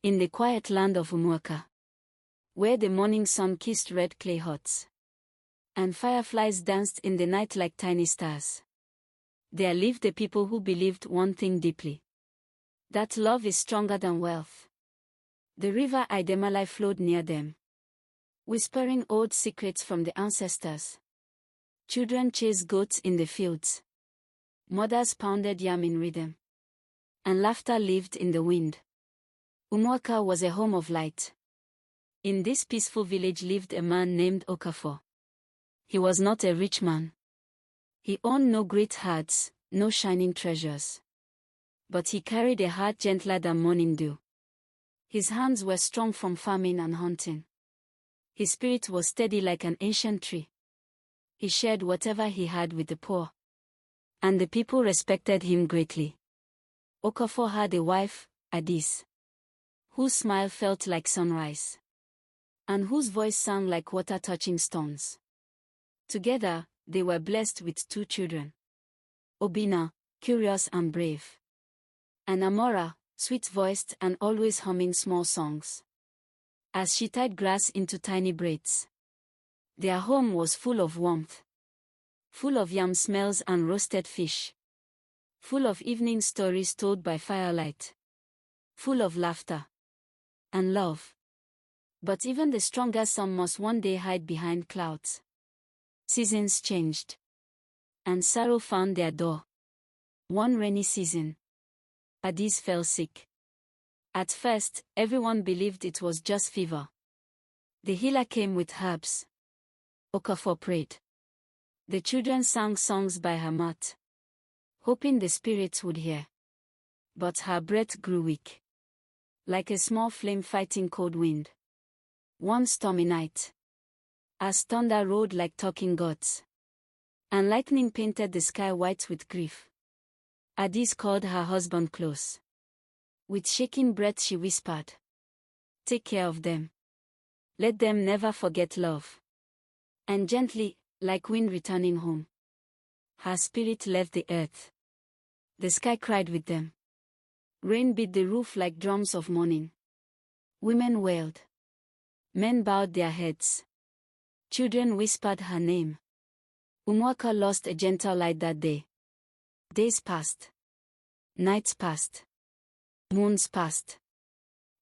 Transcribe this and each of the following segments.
In the quiet land of Umuaka, where the morning sun kissed red clay huts, and fireflies danced in the night like tiny stars, there lived a people who believed one thing deeply: that love is stronger than wealth. The river Idemali flowed near them, whispering old secrets from the ancestors. Children chased goats in the fields. Mothers pounded yam in rhythm, and laughter lived in the wind. Umuaka was a home of light. In this peaceful village lived a man named Okafor. He was not a rich man. He owned no great herds, no shining treasures. But he carried a heart gentler than morning dew. His hands were strong from farming and hunting. His spirit was steady like an ancient tree. He shared whatever he had with the poor, and the people respected him greatly. Okafor had a wife, Adaeze, whose smile felt like sunrise, and whose voice sang like water touching stones. Together, they were blessed with 2 children: Obina, curious and brave, and Amora, sweet-voiced and always humming small songs, as she tied grass into tiny braids. Their home was full of warmth, full of yam smells and roasted fish, full of evening stories told by firelight, full of laughter and love. But even the stronger sun must one day hide behind clouds. Seasons changed, and sorrow found their door. One rainy season, Adaeze fell sick. At first, everyone believed it was just fever. The healer came with herbs. Okafor prayed. The children sang songs by her mat, hoping the spirits would hear. But her breath grew weak, like a small flame fighting cold wind. One stormy night, as thunder roared like talking gods, and lightning painted the sky white with grief, Adaeze called her husband close. With shaking breath she whispered, "Take care of them. Let them never forget love." And gently, like wind returning home, her spirit left the earth. The sky cried with them. Rain beat the roof like drums of mourning. Women wailed. Men bowed their heads. Children whispered her name. Umuaka lost a gentle light that day. Days passed. Nights passed. Moons passed.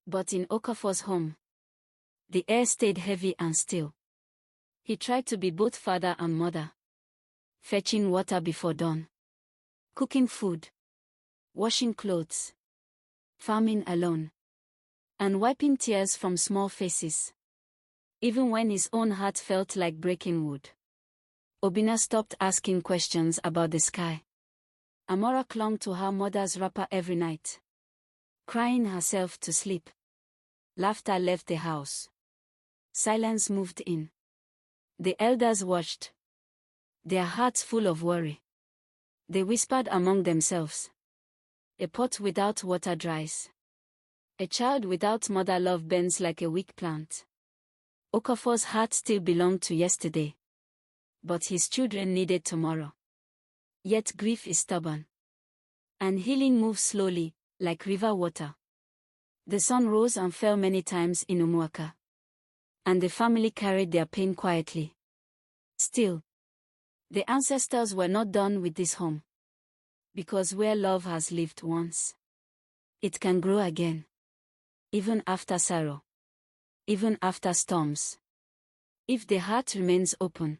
But in Okafor's home, the air stayed heavy and still. He tried to be both father and mother, fetching water before dawn, cooking food, washing clothes, farming alone, and wiping tears from small faces, even when his own heart felt like breaking wood. Obina stopped asking questions about the sky. Amora clung to her mother's wrapper every night, crying herself to sleep. Laughter left the house. Silence moved in. The elders watched, their hearts full of worry. They whispered among themselves, "A pot without water dries. A child without mother love bends like a weak plant." Okafor's heart still belonged to yesterday, but his children needed tomorrow. Yet grief is stubborn, and healing moves slowly, like river water. The sun rose and fell many times in Umuaka, and the family carried their pain quietly. Still, the ancestors were not done with this home, because where love has lived once, it can grow again, even after sorrow, even after storms, if the heart remains open.